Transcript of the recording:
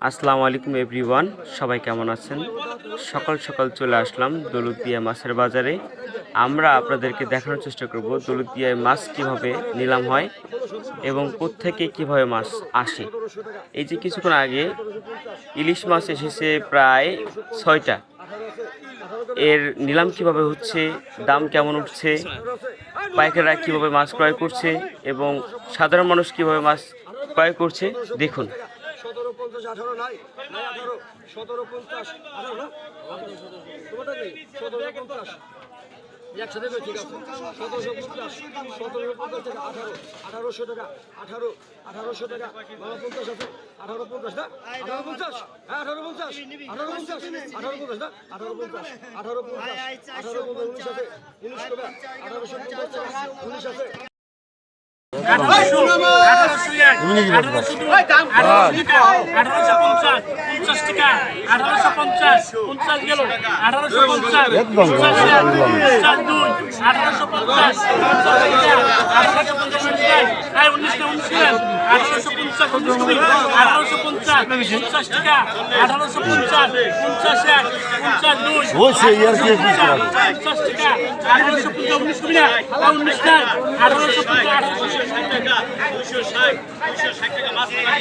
আসসালামু আলাইকুম এভরিওয়ান, সবাই কেমন আছেন? সকাল সকাল চলে আসলাম দৌলতদিয়া মাছের বাজারে। আমরা আপনাদেরকে দেখানোর চেষ্টা করব দৌলতদিয়ায় মাছ কিভাবে নিলাম হয় এবং কোত্থেকে কিভাবে মাছ আসে। এই যে কিছুক্ষণ আগে ইলিশ মাছ এসেছে প্রায় 6টা। এর নিলাম কিভাবে হচ্ছে, দাম কেমন উঠছে, পাইকাররা কিভাবে মাছ ক্রয় করছে এবং সাধারণ মানুষ কিভাবে মাছ ক্রয় করছে দেখুন। 1750 18 নাই 18 1750 18 না তোমারটা নেই 1750 একসাথে ঠিক আছে 1750 1750 টাকা 1800 টাকা 1800 টাকা 950 আছে 1850 না 1850 হ্যাঁ 1850 1850 না 1850 1850 আছে 19 টাকা 1850 টাকা 19 আছে